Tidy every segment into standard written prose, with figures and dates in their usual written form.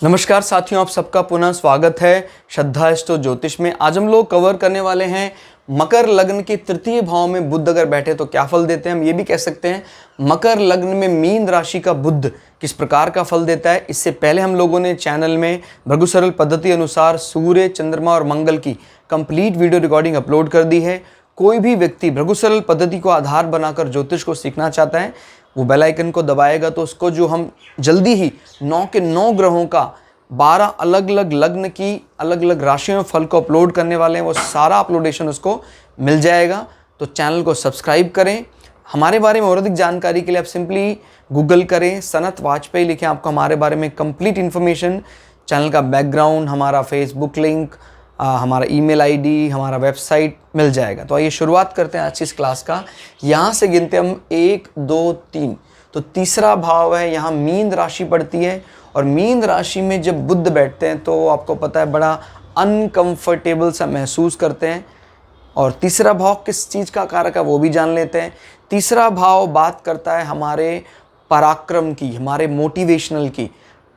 नमस्कार साथियों, आप सबका पुनः स्वागत है श्रद्धा एस्ट्रो ज्योतिष में। आज हम लोग कवर करने वाले हैं मकर लग्न के तृतीय भाव में बुध अगर बैठे तो क्या फल देते हैं। हम ये भी कह सकते हैं मकर लग्न में मीन राशि का बुध किस प्रकार का फल देता है। इससे पहले हम लोगों ने चैनल में भृगु सरल पद्धति अनुसार सूर्य, चंद्रमा और मंगल की कंप्लीट वीडियो रिकॉर्डिंग अपलोड कर दी है। कोई भी व्यक्ति भृगु सरल पद्धति को आधार बनाकर ज्योतिष को सीखना चाहता है, वो बेल आइकन को दबाएगा तो उसको जो हम जल्दी ही 9 के 9 ग्रहों का 12 अलग अलग लग्न की अलग अलग राशियों में फल को अपलोड करने वाले हैं, वो सारा अपलोडेशन उसको मिल जाएगा। तो चैनल को सब्सक्राइब करें। हमारे बारे में और अधिक जानकारी के लिए आप सिंपली गूगल करें, सनत वाजपेयी लिखें, आपको हमारे बारे में कंप्लीट इन्फॉर्मेशन, चैनल का बैकग्राउंड, हमारा फेसबुक लिंक, हमारा ईमेल आईडी, हमारा वेबसाइट मिल जाएगा। तो आइए शुरुआत करते हैं आज की इस क्लास का। यहाँ से गिनते हम 1 2 3, तो तीसरा भाव है, यहाँ मीन राशि पड़ती है। और मीन राशि में जब बुध बैठते हैं तो आपको पता है बड़ा अनकंफर्टेबल सा महसूस करते हैं। और तीसरा भाव किस चीज़ का कारक है वो भी जान लेते हैं। तीसरा भाव बात करता है हमारे पराक्रम की, हमारे मोटिवेशनल की।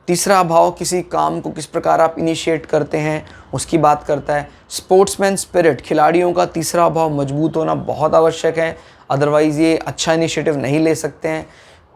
तीसरा भाव किसी काम को किस प्रकार आप इनिशिएट करते हैं उसकी बात करता है। स्पोर्ट्समैन स्पिरिट, खिलाड़ियों का तीसरा भाव मजबूत होना बहुत आवश्यक है, अदरवाइज़ ये अच्छा इनिशिएटिव नहीं ले सकते हैं।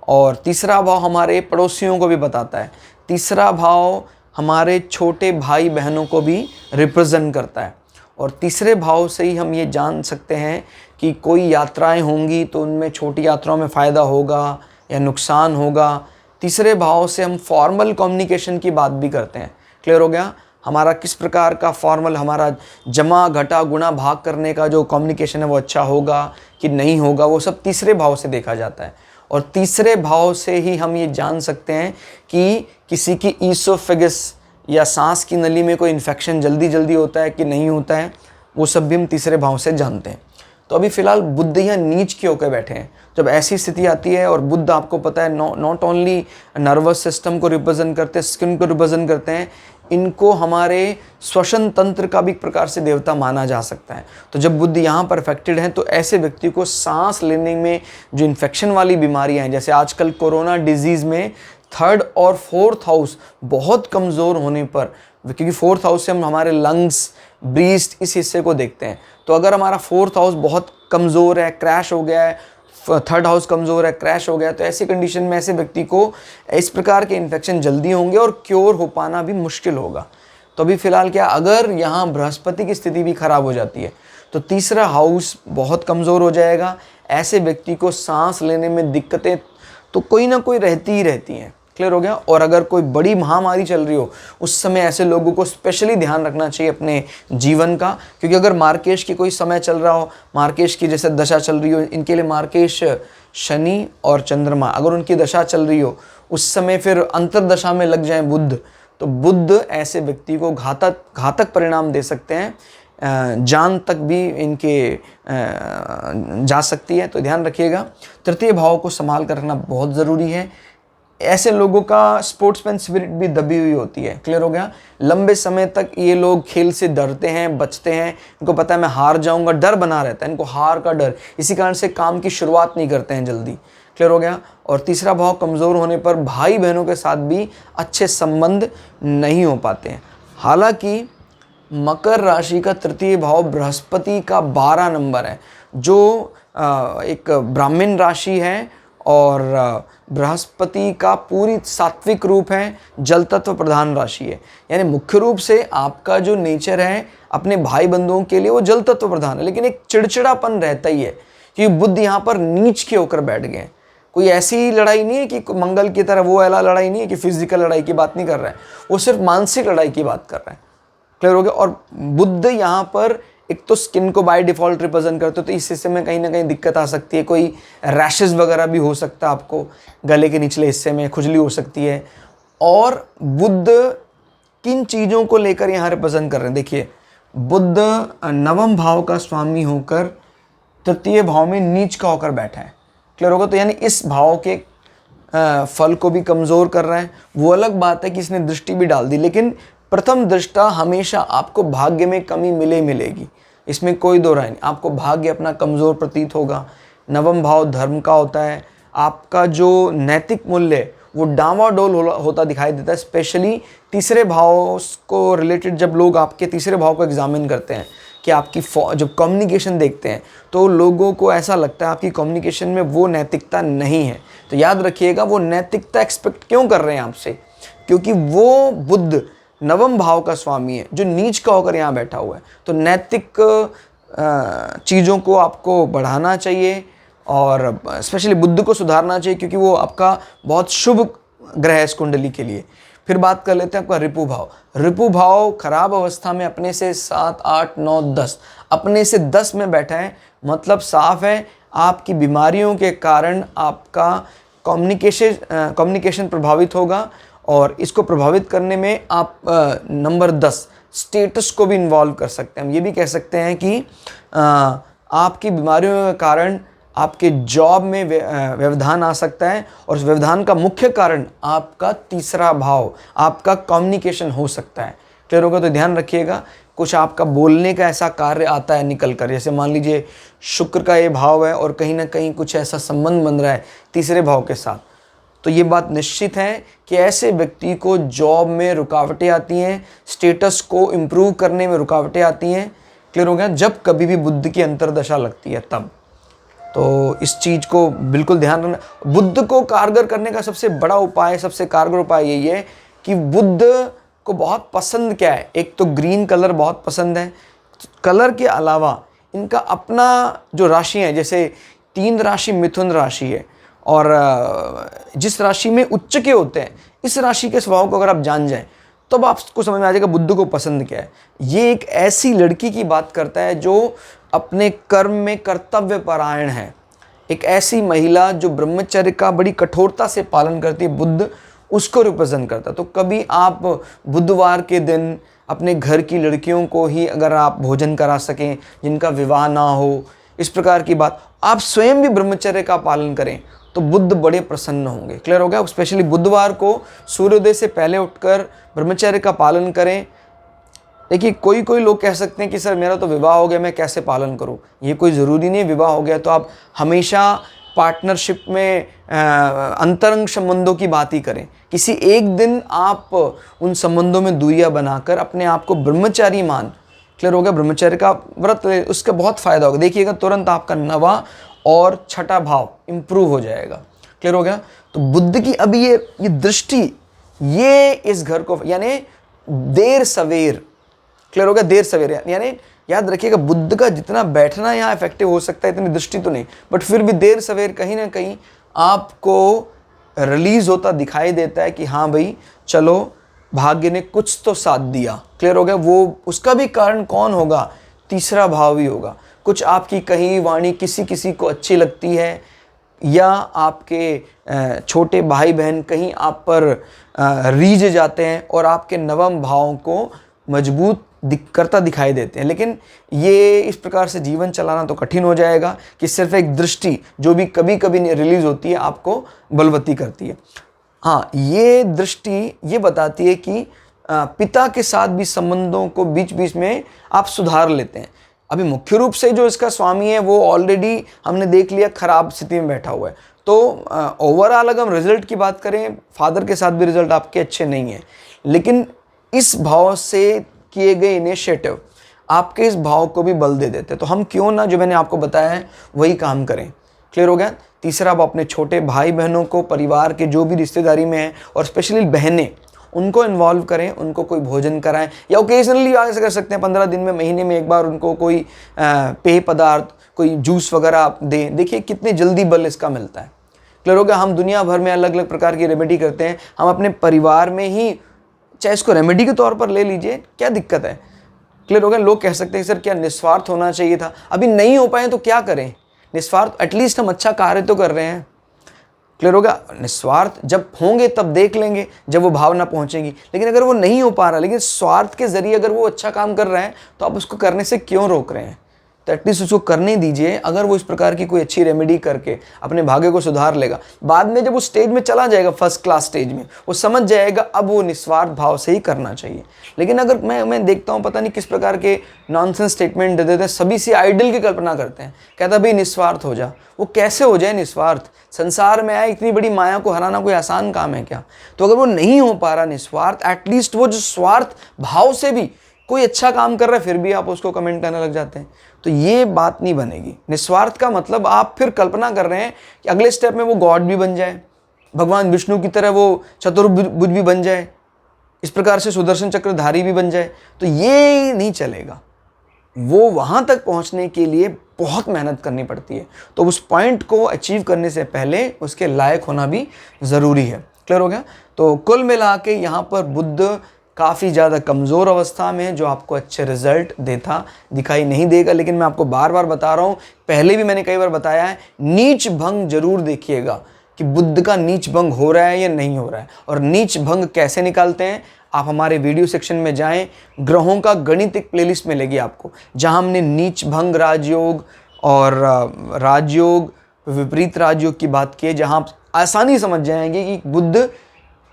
और तीसरा भाव हमारे पड़ोसियों को भी बताता है। तीसरा भाव हमारे छोटे भाई बहनों को भी रिप्रेजेंट करता है। और तीसरे भाव से ही हम ये जान सकते हैं कि कोई यात्राएं होंगी तो उनमें छोटी यात्राओं में फ़ायदा होगा या नुकसान होगा। तीसरे भाव से हम फॉर्मल कम्युनिकेशन की बात भी करते हैं। क्लियर हो गया? हमारा किस प्रकार का फॉर्मल, हमारा जमा घटा गुणा भाग करने का जो कम्युनिकेशन है वो अच्छा होगा कि नहीं होगा, वो सब तीसरे भाव से देखा जाता है। और तीसरे भाव से ही हम ये जान सकते हैं कि किसी की ईसोफेगस या सांस की नली में कोई इन्फेक्शन जल्दी होता है कि नहीं होता है, वो सब भी हम तीसरे भाव से जानते हैं। तो अभी फ़िलहाल बुध यहाँ नीच के होकर बैठे हैं। जब ऐसी स्थिति आती है, और बुध आपको पता है नॉट ओनली नर्वस सिस्टम को रिप्रेजेंट करते हैं, स्किन को रिप्रेजेंट करते हैं, इनको हमारे श्वसन तंत्र का भी एक प्रकार से देवता माना जा सकता है। तो जब बुध यहाँ पर अफेक्टेड हैं तो ऐसे व्यक्ति को सांस लेने में जो इन्फेक्शन वाली बीमारियाँ हैं, जैसे आजकल कोरोना डिजीज़ में 3rd और 4th हाउस बहुत कमज़ोर होने पर, क्योंकि 4th हाउस से हम हमारे लंग्स, ब्रीस्ट, इस हिस्से को देखते हैं। तो अगर हमारा 4th हाउस बहुत कमज़ोर है, क्रैश हो गया है, 3rd हाउस कमज़ोर है, क्रैश हो गया, तो ऐसी कंडीशन में ऐसे व्यक्ति को इस प्रकार के इन्फेक्शन जल्दी होंगे और क्योर हो पाना भी मुश्किल होगा। तो अभी फ़िलहाल क्या, अगर यहाँ बृहस्पति की स्थिति भी ख़राब हो जाती है तो तीसरा हाउस बहुत कमज़ोर हो जाएगा। ऐसे व्यक्ति को सांस लेने में दिक्कतें तो कोई ना कोई रहती ही रहती हैं। क्लियर हो गया? और अगर कोई बड़ी महामारी चल रही हो उस समय ऐसे लोगों को स्पेशली ध्यान रखना चाहिए अपने जीवन का, क्योंकि अगर मार्केश की कोई समय चल रहा हो, मार्केश की जैसे दशा चल रही हो, इनके लिए मार्केश शनि और चंद्रमा अगर उनकी दशा चल रही हो, उस समय फिर अंतर्दशा में लग जाए बुध, तो बुध ऐसे व्यक्ति को घातक परिणाम दे सकते हैं, जान तक भी इनके जा सकती है। तो ध्यान रखिएगा, तृतीय भाव को संभाल कर रखना बहुत ज़रूरी है। ऐसे लोगों का स्पोर्ट्समैन स्पिरिट भी दबी हुई होती है। क्लियर हो गया? लंबे समय तक ये लोग खेल से डरते हैं, बचते हैं, इनको पता है मैं हार जाऊंगा, डर बना रहता है इनको, हार का डर, इसी कारण से काम की शुरुआत नहीं करते हैं जल्दी। क्लियर हो गया? और तीसरा भाव कमज़ोर होने पर भाई बहनों के साथ भी अच्छे संबंध नहीं हो पाते हैं। हालांकि मकर राशि का तृतीय भाव बृहस्पति का 12 नंबर है, जो एक ब्राह्मण राशि है, और बृहस्पति का पूरी सात्विक रूप है, जल तत्व प्रधान राशि है। यानी मुख्य रूप से आपका जो नेचर है अपने भाई बंधुओं के लिए वो जल तत्व प्रधान है, लेकिन एक चिड़चिड़ापन रहता ही है कि बुध यहाँ पर नीच के होकर बैठ गए। कोई ऐसी लड़ाई नहीं है कि मंगल की तरह वो वाला लड़ाई नहीं है कि फिजिकल लड़ाई की बात नहीं कर रहा है, वो सिर्फ मानसिक लड़ाई की बात कर रहा है। क्लियर हो गया? और बुध यहाँ पर एक तो स्किन को बाय डिफ़ॉल्ट रिप्रेजेंट करते हो, तो इस हिस्से में कहीं ना कहीं दिक्कत आ सकती है, कोई रैशेस वगैरह भी हो सकता है, आपको गले के निचले हिस्से में खुजली हो सकती है। और बुध किन चीज़ों को लेकर यहाँ रिप्रेजेंट कर रहे हैं, देखिए बुध नवम भाव का स्वामी होकर तृतीय भाव में नीच का होकर बैठा है। क्लियर होगा? तो यानी इस भाव के फल को भी कमज़ोर कर रहा है। वो अलग बात है कि इसने दृष्टि भी डाल दी, लेकिन प्रथम दृष्टा हमेशा आपको भाग्य में कमी मिलेगी, इसमें कोई दो राय नहीं। आपको भाग्य अपना कमज़ोर प्रतीत होगा। नवम भाव धर्म का होता है, आपका जो नैतिक मूल्य वो डांवाडोल होता दिखाई देता है। स्पेशली तीसरे भाव को रिलेटेड जब लोग आपके तीसरे भाव को एग्जामिन करते हैं कि आपकी जब कम्युनिकेशन देखते हैं तो लोगों को ऐसा लगता है आपकी कम्युनिकेशन में वो नैतिकता नहीं है। तो याद रखिएगा, वो नैतिकता एक्सपेक्ट क्यों कर रहे हैं आपसे, क्योंकि वो बुध नवम भाव का स्वामी है जो नीच का होकर यहाँ बैठा हुआ है। तो नैतिक चीज़ों को आपको बढ़ाना चाहिए और स्पेशली बुध को सुधारना चाहिए, क्योंकि वो आपका बहुत शुभ ग्रह है इस कुंडली के लिए। फिर बात कर लेते हैं आपका रिपु भाव। रिपु भाव खराब अवस्था में अपने से 7, 8, 9, 10 अपने से 10 में बैठा है। मतलब साफ है, आपकी बीमारियों के कारण आपका कम्युनिकेशन प्रभावित होगा और इसको प्रभावित करने में आप नंबर 10 स्टेटस को भी इन्वॉल्व कर सकते हैं। हम ये भी कह सकते हैं कि आपकी बीमारियों के कारण आपके जॉब में व्यवधान आ सकता है और उस व्यवधान का मुख्य कारण आपका तीसरा भाव, आपका कम्युनिकेशन हो सकता है। क्लियर होगा? तो ध्यान रखिएगा, कुछ आपका बोलने का ऐसा कार्य आता है निकल कर, जैसे मान लीजिए शुक्र का ये भाव है और कहीं ना कहीं कुछ ऐसा संबंध बन रहा है तीसरे भाव के साथ, तो ये बात निश्चित है कि ऐसे व्यक्ति को जॉब में रुकावटें आती हैं, स्टेटस को इम्प्रूव करने में रुकावटें आती हैं। क्लियर हो गया? जब कभी भी बुध की अंतर्दशा लगती है तब। तो इस चीज़ को बिल्कुल ध्यान रखना। बुध को कारगर करने का सबसे बड़ा उपाय, सबसे कारगर उपाय यही है कि बुध को बहुत पसंद क्या है, एक तो ग्रीन कलर बहुत पसंद है। कलर के अलावा इनका अपना जो राशि है, जैसे 3 राशि मिथुन राशि है और जिस राशि में उच्च के होते हैं, इस राशि के स्वभाव को अगर आप जान जाएं तब आपको समझ में आ जाएगा बुध को पसंद क्या है। ये एक ऐसी लड़की की बात करता है जो अपने कर्म में कर्तव्य परायण है, एक ऐसी महिला जो ब्रह्मचर्य का बड़ी कठोरता से पालन करती है, बुध उसको रिप्रेजेंट करता है। तो कभी आप बुधवार के दिन अपने घर की लड़कियों को ही अगर आप भोजन करा सकें जिनका विवाह ना हो, इस प्रकार की बात, आप स्वयं भी ब्रह्मचर्य का पालन करें तो बुध बड़े प्रसन्न होंगे। क्लियर हो गया? स्पेशली बुधवार को सूर्योदय से पहले उठकर ब्रह्मचर्य का पालन करें। देखिए, कोई कोई लोग कह सकते हैं कि सर मेरा तो विवाह हो गया, मैं कैसे पालन करूं? ये कोई ज़रूरी नहीं है। विवाह हो गया तो आप हमेशा पार्टनरशिप में अंतरंग संबंधों की बात ही करें। किसी एक दिन आप उन संबंधों में दूरियां बनाकर अपने आप को ब्रह्मचारी मान, क्लियर हो गया, ब्रह्मचर्य का व्रत ले, उसका बहुत फायदा होगा। देखिएगा तुरंत आपका 9वां और 6ठा भाव इंप्रूव हो जाएगा। क्लियर हो गया? तो बुध की अभी ये दृष्टि, ये इस घर को, यानी देर सवेर, क्लियर हो गया, देर सवेर, यानी याद रखिएगा बुध का जितना बैठना यहाँ इफेक्टिव हो सकता है इतनी दृष्टि तो नहीं, बट फिर भी देर सवेर कहीं ना कहीं आपको रिलीज होता दिखाई देता है कि हाँ भाई चलो भाग्य ने कुछ तो साथ दिया। क्लियर हो गया? वो उसका भी कारण कौन होगा? तीसरा भाव ही होगा। कुछ आपकी कहीं वाणी किसी किसी को अच्छी लगती है, या आपके छोटे भाई बहन कहीं आप पर रीझ जाते हैं और आपके नवम भाव को मजबूत करता दिखाई देते हैं। लेकिन ये इस प्रकार से जीवन चलाना तो कठिन हो जाएगा कि सिर्फ एक दृष्टि जो भी कभी कभी रिलीज होती है आपको बलवती करती है। हाँ, ये दृष्टि ये बताती है कि पिता के साथ भी संबंधों को बीच बीच में आप सुधार लेते हैं। अभी मुख्य रूप से जो इसका स्वामी है वो ऑलरेडी हमने देख लिया खराब स्थिति में बैठा हुआ है। तो ओवरऑल अगर हम रिजल्ट की बात करें, फादर के साथ भी रिजल्ट आपके अच्छे नहीं है, लेकिन इस भाव से किए गए इनिशिएटिव आपके इस भाव को भी बल दे देते हैं। तो हम क्यों ना जो मैंने आपको बताया है वही काम करें। क्लियर हो गया? तीसरा, आप अपने छोटे भाई बहनों को, परिवार के जो भी रिश्तेदारी में हैं और स्पेशली बहनें, उनको इन्वॉल्व करें, उनको कोई भोजन कराएं, या ओकेजनली ऐसे कर सकते हैं 15 दिन में, महीने में एक बार उनको कोई पेय पदार्थ, कोई जूस वगैरह आप दें। देखिए कितनी जल्दी बल इसका मिलता है। क्लियर हो गया? हम दुनिया भर में अलग अलग प्रकार की रेमेडी करते हैं, हम अपने परिवार में ही चाहे इसको रेमेडी के तौर पर ले लीजिए, क्या दिक्कत है? क्लियर हो गया? लोग कह सकते हैं सर क्या निस्वार्थ होना चाहिए था, अभी नहीं हो पाए तो क्या करें? निस्वार्थ, एटलीस्ट हम अच्छा कार्य तो कर रहे हैं। क्लियर होगा? निस्वार्थ जब होंगे तब देख लेंगे, जब वो भावना पहुंचेगी। लेकिन अगर वो नहीं हो पा रहा, लेकिन स्वार्थ के जरिए अगर वो अच्छा काम कर रहे हैं तो आप उसको करने से क्यों रोक रहे हैं? तो एटलीस्ट उसको करने दीजिए। अगर वो इस प्रकार की कोई अच्छी रेमेडी करके अपने भाग्य को सुधार लेगा, बाद में जब वो स्टेज में चला जाएगा, फर्स्ट क्लास स्टेज में, वो समझ जाएगा अब वो निस्वार्थ भाव से ही करना चाहिए। लेकिन अगर मैं देखता हूँ पता नहीं किस प्रकार के नॉनसेंस स्टेटमेंट दे देते हैं, सभी से आइडल की कल्पना करते हैं, कहता भाई निस्वार्थ हो जा। वो कैसे हो जाए निस्वार्थ? संसार में आए इतनी बड़ी माया को हराना कोई आसान काम है क्या? तो अगर वो नहीं हो पा रहा निस्वार्थ, एटलीस्ट वो जो स्वार्थ भाव से भी कोई अच्छा काम कर रहा है फिर भी आप उसको कमेंट करने लग जाते हैं, तो ये बात नहीं बनेगी। निस्वार्थ का मतलब आप फिर कल्पना कर रहे हैं कि अगले स्टेप में वो गॉड भी बन जाए, भगवान विष्णु की तरह वो चतुर्भुज भी बन जाए, इस प्रकार से सुदर्शन चक्रधारी भी बन जाए, तो ये नहीं चलेगा। वो वहाँ तक पहुँचने के लिए बहुत मेहनत करनी पड़ती है। तो उस पॉइंट को अचीव करने से पहले उसके लायक होना भी ज़रूरी है। क्लियर हो गया? तो कुल मिला के यहाँ पर बुद्ध काफ़ी ज़्यादा कमज़ोर अवस्था में, जो आपको अच्छे रिजल्ट दिखाई नहीं देगा। लेकिन मैं आपको बार बार बता रहा हूँ, पहले भी मैंने कई बार बताया है, नीच भंग जरूर देखिएगा कि बुद्ध का नीच भंग हो रहा है या नहीं हो रहा है। और नीच भंग कैसे निकालते हैं, आप हमारे वीडियो सेक्शन में जाएं, ग्रहों का गणित प्लेलिस्ट मिलेगी आपको, जहां हमने नीच भंग राजयोग और राजयोग विपरीत राजयोग की बात की है, जहां आप आसानी समझ जाएंगे कि बुद्ध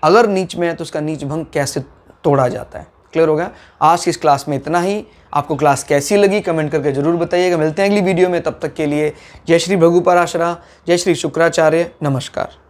अगर नीच में है तो उसका नीच भंग कैसे तोड़ा जाता है। क्लियर हो गया? आज की इस क्लास में इतना ही। आपको क्लास कैसी लगी कमेंट करके जरूर बताइएगा। मिलते हैं अगली वीडियो में, तब तक के लिए जय श्री भृगु पराशरा, जय श्री शुक्राचार्य, नमस्कार।